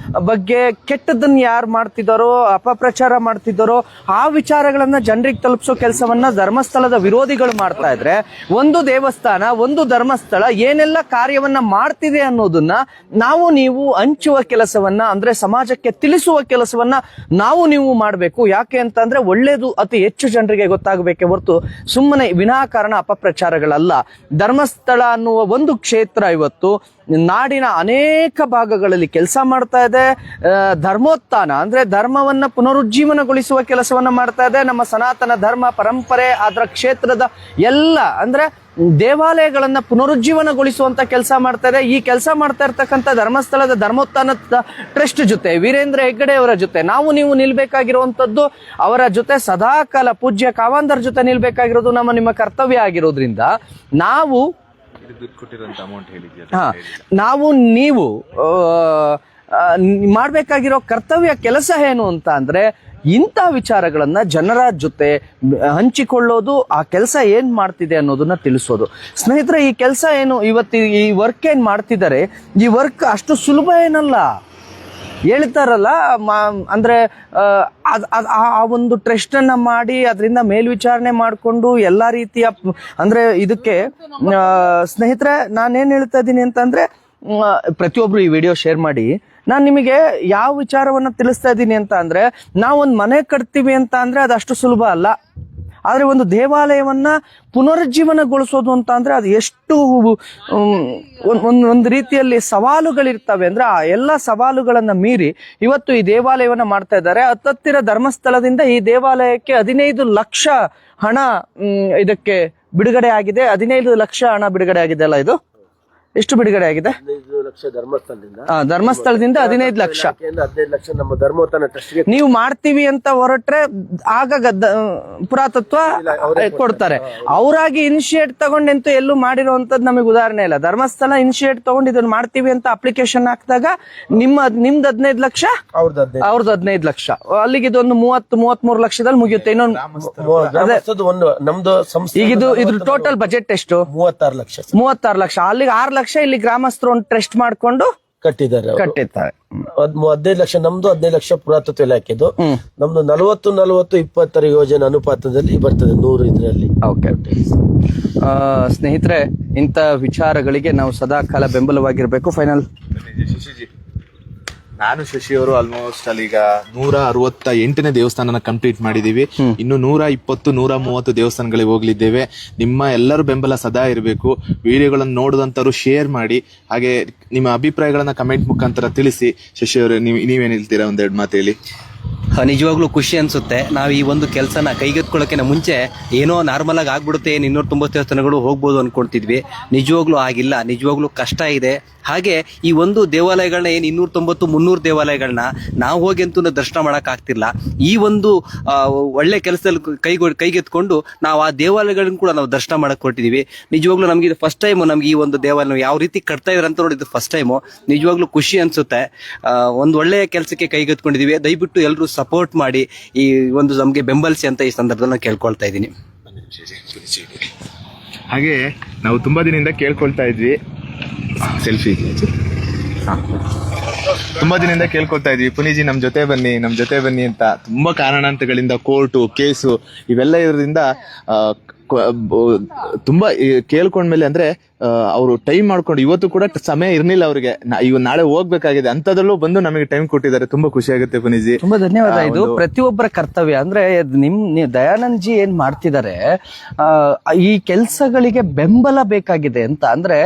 ಬಗ್ಗೆ ಕೆಟ್ಟದನ್ನ ಯಾರು ಮಾಡ್ತಿದ್ದಾರೋ, ಅಪಪ್ರಚಾರ ಮಾಡ್ತಿದ್ದಾರೋ ಆ ವಿಚಾರಗಳನ್ನ ಜನರಿಗೆ ತಲುಪಿಸೋ ಕೆಲಸವನ್ನ ಧರ್ಮಸ್ಥಳದ ವಿರೋಧಿಗಳು ಮಾಡ್ತಾ ಇದ್ರೆ, ಒಂದು ದೇವಸ್ಥಾನ, ಒಂದು ಧರ್ಮಸ್ಥಳ ಏನೆಲ್ಲ ಕಾರ್ಯವನ್ನ ಮಾಡ್ತಿದೆ ಅನ್ನೋದನ್ನ ನಾವು ನೀವು ಹಂಚುವ ಕೆಲಸವನ್ನ, ಅಂದ್ರೆ ಸಮಾಜಕ್ಕೆ ತಿಳಿಸುವ ಕೆಲಸವನ್ನ ನಾವು ನೀವು ಮಾಡಬೇಕು. ಯಾಕೆ ಅಂತಂದ್ರೆ ಒಳ್ಳೇದು ಅತಿ ಹೆಚ್ಚು ಜನರಿಗೆ ಗೊತ್ತಾಗಬೇಕೆ ಹೊರತು ಸುಮ್ಮನೆ ವಿನಾಕಾರಣ ಅಪಪ್ರಚಾರಗಳಲ್ಲ. ಧರ್ಮಸ್ಥಳ ಅನ್ನುವ ಒಂದು ಕ್ಷೇತ್ರ ಇವತ್ತು ನಾಡಿನ ಅನೇಕ ಭಾಗಗಳಲ್ಲಿ ಕೆಲಸ ಮಾಡ್ತಾ ಇದೆ. ಧರ್ಮೋತ್ಥಾನ ಅಂದ್ರೆ ಧರ್ಮವನ್ನ ಪುನರುಜ್ಜೀವನಗೊಳಿಸುವ ಕೆಲಸವನ್ನ ಮಾಡ್ತಾ ಇದೆ. ನಮ್ಮ ಸನಾತನ ಧರ್ಮ ಪರಂಪರೆ, ಅದರ ಕ್ಷೇತ್ರದ ಎಲ್ಲ ಅಂದ್ರೆ ದೇವಾಲಯಗಳನ್ನ ಪುನರುಜ್ಜೀವನಗೊಳಿಸುವಂತ ಕೆಲಸ ಮಾಡ್ತಾ ಇದೆ. ಈ ಕೆಲಸ ಮಾಡ್ತಾ ಇರ್ತಕ್ಕಂಥ ಧರ್ಮಸ್ಥಳದ ಧರ್ಮೋತ್ಥಾನ ಟ್ರಸ್ಟ್ ಜೊತೆ, ವೀರೇಂದ್ರ ಹೆಗ್ಗಡೆ ಅವರ ಜೊತೆ ನಾವು ನೀವು ನಿಲ್ಬೇಕಾಗಿರುವಂತದ್ದು, ಅವರ ಜೊತೆ ಸದಾಕಾಲ ಪೂಜ್ಯ ಕಾವಂದರ್ ಜೊತೆ ನಿಲ್ಬೇಕಾಗಿರೋದು ನಿಮ್ಮ ಕರ್ತವ್ಯ ಆಗಿರೋದ್ರಿಂದ ನಾವು ನೀವು ಮಾಡ್ಬೇಕಾಗಿರೋ ಕರ್ತವ್ಯ ಕೆಲಸ ಏನು ಅಂತ ಅಂದ್ರೆ, ಇಂಥ ವಿಚಾರಗಳನ್ನ ಜನರ ಜೊತೆ ಹಂಚಿಕೊಳ್ಳೋದು, ಆ ಕೆಲಸ ಏನ್ ಮಾಡ್ತಿದೆ ಅನ್ನೋದನ್ನ ತಿಳಿಸೋದು. ಸ್ನೇಹಿತರೆ, ಈ ಕೆಲಸ ಏನು ಇವತ್ತು ಈ ವರ್ಕ್ ಏನ್ ಮಾಡ್ತಿದ್ದಾರೆ, ಈ ವರ್ಕ್ ಅಷ್ಟು ಸುಲಭ ಏನಲ್ಲ. ಹೇಳ್ತಾರಲ್ಲ, ಅಂದ್ರೆ ಆ ಒಂದು ಟ್ರಸ್ಟ್ ಅನ್ನ ಮಾಡಿ ಅದರಿಂದ ಮೇಲ್ವಿಚಾರಣೆ ಮಾಡಿಕೊಂಡು ಎಲ್ಲಾ ರೀತಿಯ ಅಂದ್ರೆ ಇದಕ್ಕೆ ಸ್ನೇಹಿತರೆ ನಾನೇನ್ ಹೇಳ್ತಾ ಇದ್ದೀನಿ ಅಂತಂದ್ರೆ, ಪ್ರತಿಯೊಬ್ರು ಈ ವಿಡಿಯೋ ಶೇರ್ ಮಾಡಿ. ನಾನು ನಿಮಗೆ ಯಾವ ವಿಚಾರವನ್ನ ತಿಳಿಸ್ತಾ ಇದ್ದೀನಿ ಅಂತ ಅಂದ್ರೆ, ನಾವೊಂದು ಮನೆ ಕಟ್ತೀವಿ ಅಂತ ಅಂದ್ರೆ ಅದಷ್ಟು ಸುಲಭ ಅಲ್ಲ. ಆದ್ರೆ ಒಂದು ದೇವಾಲಯವನ್ನ ಪುನರುಜ್ಜೀವನಗೊಳಿಸೋದು ಅಂತ ಅಂದ್ರೆ ಅದು ಎಷ್ಟು ಒಂದು ರೀತಿಯಲ್ಲಿ ಸವಾಲುಗಳಿರ್ತವೆ ಅಂದ್ರೆ ಆ ಎಲ್ಲ ಸವಾಲುಗಳನ್ನ ಮೀರಿ ಇವತ್ತು ಈ ದೇವಾಲಯವನ್ನ ಮಾಡ್ತಾ ಇದ್ದಾರೆ. ಹತ್ತಿರ ಧರ್ಮಸ್ಥಳದಿಂದ ಈ ದೇವಾಲಯಕ್ಕೆ 15 ಲಕ್ಷ ಹಣ ಇದಕ್ಕೆ ಬಿಡುಗಡೆ ಆಗಿದೆ. 15 ಲಕ್ಷ ಹಣ ಬಿಡುಗಡೆ ಆಗಿದೆ ಅಲ್ಲ, ಇದು ಎಷ್ಟು ಬಿಡುಗಡೆ ಆಗಿದೆ? 15 ಲಕ್ಷ ಧರ್ಮಸ್ಥಳದಿಂದ. ಧರ್ಮಸ್ಥಳದಿಂದ 15 ಲಕ್ಷ. 15 ಲಕ್ಷ ನಮ್ಮ ಧರ್ಮೋತ್ಥಾನ ಟ್ರಸ್ಟ್ಗೆ ನೀವು ಮಾಡ್ತೀವಿ ಅಂತ ಹೊರಟ್ರೆ ಆಗ ಪುರಾತತ್ವ ಕೊಡ್ತಾರೆ. ಅವರಾಗಿ ಇನಿಷಿಯೇಟ್ ತಗೊಂಡೆಂತೂ ಎಲ್ಲೂ ಮಾಡಿರುವಂತದ್ದು ನಮಗೆ ಉದಾಹರಣೆ ಇಲ್ಲ. ಧರ್ಮಸ್ಥಳ ಇನಿಷಿಯೇಟ್ ತಗೊಂಡು ಇದನ್ನ ಮಾಡ್ತೀವಿ ಅಂತ ಅಪ್ಲಿಕೇಶನ್ ಹಾಕಿದಾಗ ನಿಮ್ದು 15 ಲಕ್ಷ, ಅವ್ರದ್ದು 15 ಲಕ್ಷ, ಅಲ್ಲಿಗೆ ಇದೊಂದು 30-33 ಲಕ್ಷದಲ್ಲಿ ಮುಗಿಯುತ್ತೆ. ಇನ್ನೊಂದು ನಮ್ದು ಸಂಸ್ಥೆ ಈಗ ಇದ್ರ ಟೋಟಲ್ ಬಜೆಟ್ ಎಷ್ಟು? 36 ಲಕ್ಷ. ಅಲ್ಲಿಗೆ 6 ಲಕ್ಷ ಇಲ್ಲಿ ಗ್ರಾಮಸ್ಥರು ಒಂದು ಟ್ರಸ್ಟ್ ಮಾಡ್ಕೊಂಡು ಕಟ್ಟಿದ್ದಾರೆ. 15 ಲಕ್ಷ ನಮ್ದು, 15 ಲಕ್ಷ ಪುರಾತತ್ವ ಇಲಾಖೆದು. ನಮ್ದು 40-40-20 ಯೋಜನೆ ಅನುಪಾತದಲ್ಲಿ ಬರ್ತದೆ 100 ಇದರಲ್ಲಿ. ಸ್ನೇಹಿತರೆ, ಇಂಥ ವಿಚಾರಗಳಿಗೆ ನಾವು ಸದಾ ಕಾಲ ಬೆಂಬಲವಾಗಿರ್ಬೇಕು. ಫೈನಲ್ ನಾನು ಶಶಿ ಅವರು ಆಲ್ಮೋಸ್ಟ್ ಅಲ್ಲಿಗ 168ನೇ ದೇವಸ್ಥಾನನ ಕಂಪ್ಲೀಟ್ ಮಾಡಿದೀವಿ. ಇನ್ನು 120-130 ದೇವಸ್ಥಾನಗಳಿಗೆ ಹೋಗ್ಲಿದ್ದೇವೆ. ನಿಮ್ಮ ಎಲ್ಲರೂ ಬೆಂಬಲ ಸದಾ ಇರಬೇಕು. ವಿಡಿಯೋಗಳನ್ನು ನೋಡಿದಂತರು ಶೇರ್ ಮಾಡಿ, ಹಾಗೆ ನಿಮ್ಮ ಅಭಿಪ್ರಾಯಗಳನ್ನ ಕಮೆಂಟ್ ಮುಖಾಂತರ ತಿಳಿಸಿ. ಶಶಿ ಅವರು ನೀವೇನ್ ಹೇಳ್ತೀರಾ? ಒಂದೆರಡು ಮಾತು ಹೇಳಿ. ನಿಜವಾಗ್ಲೂ ಖುಷಿ ಅನ್ಸುತ್ತೆ. ನಾವು ಈ ಒಂದು ಕೆಲಸನ ಕೈಗೆತ್ಕೊಳ್ಳೋಕೆ ಮುಂಚೆ ಏನೋ ನಾರ್ಮಲ್ ಆಗಿ ಆಗ್ಬಿಡುತ್ತೆ, 290 ದೇವಸ್ಥಾನಗಳು ಹೋಗ್ಬೋದು ಅನ್ಕೊಳ್ತಿದ್ವಿ. ನಿಜವಾಗ್ಲೂ ಆಗಿಲ್ಲ. ನಿಜವಾಗ್ಲೂ ಕಷ್ಟ ಇದೆ. ಹಾಗೆ ಈ ಒಂದು ದೇವಾಲಯಗಳನ್ನ ಏನು 290-300 ದೇವಾಲಯಗಳನ್ನ ನಾವು ಹೋಗಿ ಅಂತೂ ದರ್ಶನ ಮಾಡಕ್ ಆಗ್ತಿಲ್ಲ. ಈ ಒಂದು ಒಳ್ಳೆ ಕೆಲಸದಲ್ಲಿ ಕೈಗೆತ್ಕೊಂಡು ನಾವು ಆ ದೇವಾಲಯಗಳನ್ನ ಕೂಡ ನಾವು ದರ್ಶನ ಮಾಡಕ್ ಹೊರಟಿದೀವಿ. ನಿಜವಾಗ್ಲೂ ನಮ್ಗೆ ಇದು ಫಸ್ಟ್ ಟೈಮ್. ನಮ್ಗೆ ಈ ಒಂದು ದೇವಾಲಯ ಯಾವ ರೀತಿ ಕಟ್ತಾ ಇದಾರೆ ಅಂತ ನೋಡಿದ್ದು ಫಸ್ಟ್ ಟೈಮು. ನಿಜವಾಗ್ಲೂ ಖುಷಿ ಅನ್ಸುತ್ತೆ. ಒಂದು ಒಳ್ಳೆಯ ಕೆಲಸಕ್ಕೆ ಕೈಗೆತ್ಕೊಂಡಿದೀವಿ. ದಯವಿಟ್ಟು ಎಲ್ಲರೂ ಸಪೋರ್ಟ್ ಮಾಡಿ, ಈ ಒಂದು ನಮ್ಗೆ ಬೆಂಬಲಿಸಿ ಅಂತ ಈ ಸಂದರ್ಭದಲ್ಲಿ ನಾನು ಕೇಳ್ಕೊಳ್ತಾ ಇದ್ದೀನಿ. ಹಾಗೆ ನಾವು ತುಂಬಾ ದಿನದಿಂದ ಕೇಳ್ಕೊಳ್ತಾ ಇದ್ವಿ, ಸೆಲ್ಫಿ ತುಂಬಾ ದಿನದಿಂದ ಕೇಳ್ಕೊಳ್ತಾ ಇದ್ವಿ, ಪುನೀಜಿ ನಮ್ ಜೊತೆ ಬನ್ನಿ ಅಂತ. ತುಂಬಾ ಕಾರಣಾಂತರಗಳಿಂದ ಕೋರ್ಟು, ಕೇಸು ಇವೆಲ್ಲ ಇರೋದ್ರಿಂದ ತುಂಬಾ ಕೇಳ್ಕೊಂಡ್ಮೇಲೆ ಅಂದ್ರೆ ಅವರು ಟೈಮ್ ಮಾಡ್ಕೊಂಡು ಇವತ್ತು ಕೂಡ ಸಮಯ ಇರ್ಲಿಲ್ಲ ಅವ್ರಿಗೆ. ನಾಳೆ ಹೋಗ್ಬೇಕಾಗಿದೆ ಅಂತದಲ್ಲೂ ಬಂದು ನಮಗೆ ಟೈಮ್ ಕೊಟ್ಟಿದ್ದಾರೆ. ತುಂಬಾ ಖುಷಿ ಆಗುತ್ತೆ ಪುನೀಜಿ, ತುಂಬಾ ಧನ್ಯವಾದ. ಇದು ಪ್ರತಿಯೊಬ್ಬರ ಕರ್ತವ್ಯ. ಅಂದ್ರೆ ದಯಾನಂದ್ ಜಿ ಏನ್ ಮಾಡ್ತಿದ್ದಾರೆ, ಈ ಕೆಲ್ಸಗಳಿಗೆ ಬೆಂಬಲ ಬೇಕಾಗಿದೆ ಅಂತ. ಅಂದ್ರೆ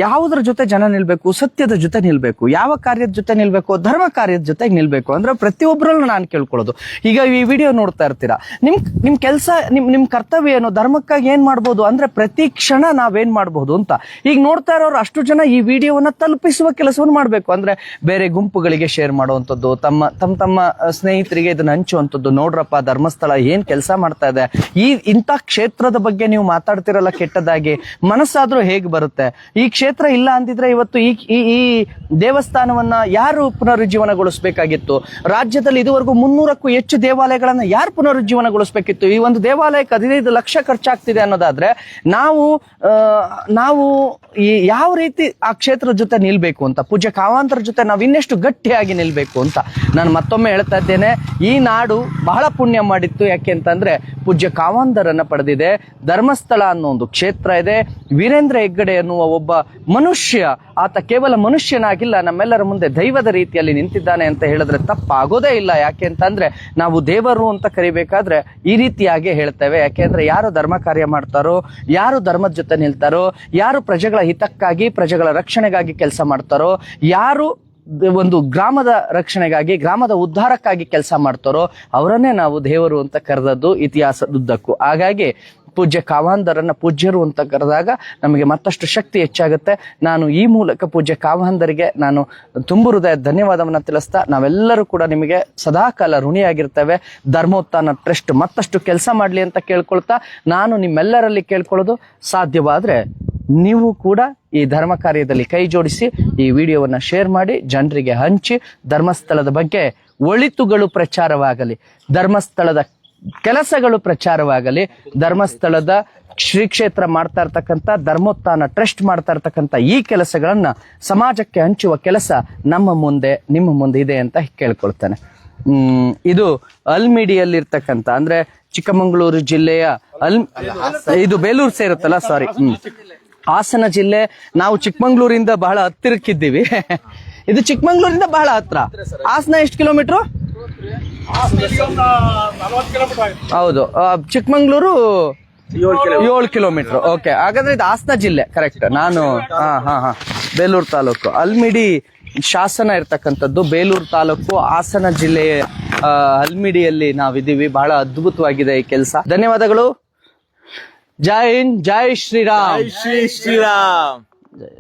ಯಾವುದ್ರ ಜೊತೆ ಜನ ನಿಲ್ಬೇಕು? ಸತ್ಯದ ಜೊತೆ ನಿಲ್ಬೇಕು. ಯಾವ ಕಾರ್ಯದ ಜೊತೆ ನಿಲ್ಬೇಕು? ಧರ್ಮ ಕಾರ್ಯದ ಜೊತೆಗೆ ನಿಲ್ಬೇಕು. ಅಂದ್ರೆ ಪ್ರತಿಯೊಬ್ಬರಲ್ಲೂ ನಾನು ಕೇಳ್ಕೊಳ್ಳೋದು, ಈಗ ಈ ವಿಡಿಯೋ ನೋಡ್ತಾ ಇರ್ತೀರಾ, ನಿಮ್ ಕೆಲಸ, ನಿಮ್ ಕರ್ತವ್ಯ ಏನು? ಧರ್ಮಕ್ಕಾಗಿ ಏನ್ ಮಾಡ್ಬೋದು ಅಂದ್ರೆ ಪ್ರತಿ ಕ್ಷಣ ನಾವೇನ್ ಮಾಡಬಹುದು ಅಂತ. ಈಗ ನೋಡ್ತಾ ಇರೋರು ಅಷ್ಟು ಜನ ಈ ವಿಡಿಯೋವನ್ನ ತಲುಪಿಸುವ ಕೆಲಸವನ್ನು ಮಾಡ್ಬೇಕು. ಅಂದ್ರೆ ಬೇರೆ ಗುಂಪುಗಳಿಗೆ ಶೇರ್ ಮಾಡುವಂಥದ್ದು, ತಮ್ಮ ಸ್ನೇಹಿತರಿಗೆ ಇದನ್ನ ಹಂಚುವಂಥದ್ದು. ನೋಡ್ರಪ್ಪ, ಧರ್ಮಸ್ಥಳ ಏನ್ ಕೆಲಸ ಮಾಡ್ತಾ ಇದೆ, ಇಂಥ ಕ್ಷೇತ್ರದ ಬಗ್ಗೆ ನೀವು ಮಾತಾಡ್ತಿರಲ್ಲ ಕೆಟ್ಟದಾಗಿ, ಮನಸ್ಸಾದ್ರೂ ಹೇಗೆ ಬರುತ್ತೆ? ಈ ಕ್ಷೇತ್ರ ಇಲ್ಲ ಅಂದಿದ್ರೆ ಇವತ್ತು ಈ ದೇವಸ್ಥಾನವನ್ನ ಯಾರು ಪುನರುಜ್ಜೀವನಗೊಳಿಸಬೇಕಾಗಿತ್ತು? ರಾಜ್ಯದಲ್ಲಿ ಇದುವರೆಗೂ 300ಕ್ಕೂ ಹೆಚ್ಚು ದೇವಾಲಯಗಳನ್ನ ಯಾರು ಪುನರುಜ್ಜೀವನಗೊಳಿಸಬೇಕಿತ್ತು? ಈ ಒಂದು ದೇವಾಲಯಕ್ಕೆ 15 ಲಕ್ಷ ಖರ್ಚಾಗ್ತಿದೆ ಅನ್ನೋದಾದ್ರೆ ನಾವು ಯಾವ ರೀತಿ ಆ ಕ್ಷೇತ್ರದ ಜೊತೆ ನಿಲ್ಬೇಕು ಅಂತ, ಪೂಜ್ಯ ಕಾವಾಂತರ ಜೊತೆ ನಾವು ಇನ್ನೆಷ್ಟು ಗಟ್ಟಿಯಾಗಿ ನಿಲ್ಬೇಕು ಅಂತ ನಾನು ಮತ್ತೊಮ್ಮೆ ಹೇಳ್ತಾ ಇದ್ದೇನೆ. ಈ ನಾಡು ಬಹಳ ಪುಣ್ಯ ಮಾಡಿತ್ತು. ಯಾಕೆ ಅಂತಂದ್ರೆ ಪೂಜ್ಯ ಕಾವಾಂತರನ್ನ ಪಡೆದಿದೆ. ಧರ್ಮಸ್ಥಳ ಅನ್ನೋ ಒಂದು ಕ್ಷೇತ್ರ ಇದೆ. ವೀರೇಂದ್ರ ಹೆಗ್ಗಡೆ ಅನ್ನುವ ಒಬ್ಬ ಮನುಷ್ಯ, ಆತ ಕೇವಲ ಮನುಷ್ಯನಾಗಿಲ್ಲ, ನಮ್ಮೆಲ್ಲರ ಮುಂದೆ ದೈವದ ರೀತಿಯಲ್ಲಿ ನಿಂತಿದ್ದಾನೆ ಅಂತ ಹೇಳಿದ್ರೆ ತಪ್ಪಾಗೋದೇ ಇಲ್ಲ. ಯಾಕೆ ಅಂತಂದ್ರೆ ನಾವು ದೇವರು ಅಂತ ಕರಿಬೇಕಾದ್ರೆ ಈ ರೀತಿಯಾಗಿ ಹೇಳ್ತೇವೆ. ಯಾಕೆಂದ್ರೆ ಯಾರು ಧರ್ಮ ಕಾರ್ಯ ಮಾಡ್ತಾರೋ, ಯಾರು ಧರ್ಮದ ಜೊತೆ ನಿಲ್ತಾರೋ, ಯಾರು ಪ್ರಜೆಗಳ ಹಿತಕ್ಕಾಗಿ, ಪ್ರಜೆಗಳ ರಕ್ಷಣೆಗಾಗಿ ಕೆಲಸ ಮಾಡ್ತಾರೋ, ಯಾರು ಒಂದು ಗ್ರಾಮದ ರಕ್ಷಣೆಗಾಗಿ, ಗ್ರಾಮದ ಉದ್ಧಾರಕ್ಕಾಗಿ ಕೆಲಸ ಮಾಡ್ತಾರೋ ಅವರನ್ನೇ ನಾವು ದೇವರು ಅಂತ ಕರೆದದ್ದು ಇತಿಹಾಸದುದ್ದಕ್ಕೂ. ಹಾಗಾಗಿ ಪೂಜ್ಯ ಕಾವಾಂದರನ್ನ ಪೂಜ್ಯರು ಅಂತ ಕರೆದಾಗ ನಮಗೆ ಮತ್ತಷ್ಟು ಶಕ್ತಿ ಹೆಚ್ಚಾಗುತ್ತೆ. ನಾನು ಈ ಮೂಲಕ ಪೂಜ್ಯ ಕಾವಾಂದರಿಗೆ ನಾನು ತುಂಬು ಹೃದಯ ಧನ್ಯವಾದವನ್ನ ತಿಳಿಸ್ತಾ, ನಾವೆಲ್ಲರೂ ಕೂಡ ನಿಮಗೆ ಸದಾಕಾಲ ಋಣಿಯಾಗಿರ್ತೇವೆ. ಧರ್ಮೋತ್ಥಾನ ಟ್ರಸ್ಟ್ ಮತ್ತಷ್ಟು ಕೆಲಸ ಮಾಡಲಿ ಅಂತ ಕೇಳ್ಕೊಳ್ತಾ, ನಾನು ನಿಮ್ಮೆಲ್ಲರಲ್ಲಿ ಕೇಳ್ಕೊಳ್ಳೋದು, ಸಾಧ್ಯವಾದ್ರೆ ನೀವು ಕೂಡ ಈ ಧರ್ಮ ಕಾರ್ಯದಲ್ಲಿ ಕೈ ಜೋಡಿಸಿ ಈ ವಿಡಿಯೋವನ್ನ ಶೇರ್ ಮಾಡಿ, ಜನರಿಗೆ ಹಂಚಿ, ಧರ್ಮಸ್ಥಳದ ಬಗ್ಗೆ ಒಳಿತುಗಳು ಪ್ರಚಾರವಾಗಲಿ, ಧರ್ಮಸ್ಥಳದ ಕೆಲಸಗಳು ಪ್ರಚಾರವಾಗಲಿ, ಧರ್ಮಸ್ಥಳದ ಶ್ರೀ ಕ್ಷೇತ್ರ ಮಾಡ್ತಾ ಇರ್ತಕ್ಕಂಥ, ಧರ್ಮೋತ್ಥಾನ ಟ್ರಸ್ಟ್ ಮಾಡ್ತಾ ಇರ್ತಕ್ಕಂಥ ಈ ಕೆಲಸಗಳನ್ನ ಸಮಾಜಕ್ಕೆ ಹಂಚುವ ಕೆಲಸ ನಮ್ಮ ಮುಂದೆ, ನಿಮ್ಮ ಮುಂದೆ ಇದೆ ಅಂತ ಕೇಳ್ಕೊಳ್ತಾನೆ. ಇದು ಅಲ್ಮಿಡಿಯಲ್ಲಿರ್ತಕ್ಕಂಥ, ಅಂದ್ರೆ ಚಿಕ್ಕಮಗಳೂರು ಜಿಲ್ಲೆಯ ಇದು ಬೇಲೂರು ಸೇರುತ್ತಲ್ಲ, ಸಾರಿ, ಹಾಸನ ಜಿಲ್ಲೆ. ನಾವು ಚಿಕ್ಕಮಂಗ್ಳೂರಿಂದ ಬಹಳ ಹತ್ತಿರಕ್ಕಿದ್ದೀವಿ. ಇದು ಚಿಕ್ಕಮಂಗ್ಳೂರಿಂದ ಬಹಳ ಹತ್ರ. ಹಾಸನ ಎಷ್ಟು ಕಿಲೋಮೀಟರ್? ಹೌದು. ಚಿಕ್ಕಮಂಗ್ಳೂರು 7 ಕಿಲೋಮೀಟರ್. ಓಕೆ, ಹಾಗಾದ್ರೆ ಇದು ಹಾಸನ ಜಿಲ್ಲೆ ಕರೆಕ್ಟ್. ನಾನು ಹಾ ಬೇಲೂರು ತಾಲೂಕು, ಅಲ್ಮಿಡಿ ಶಾಸನ ಇರ್ತಕ್ಕಂಥದ್ದು ಬೇಲೂರು ತಾಲೂಕು ಹಾಸನ ಜಿಲ್ಲೆಯ ಅಲ್ಮಿಡಿಯಲ್ಲಿ ನಾವಿದ್ದೀವಿ. ಬಹಳ ಅದ್ಭುತವಾಗಿದೆ ಈ ಕೆಲಸ. ಧನ್ಯವಾದಗಳು. ಜೈ ಹಿಂದ್, ಜೈ ಶ್ರೀರಾಮ್. ಶ್ರೀರಾಮ್. ಜೈ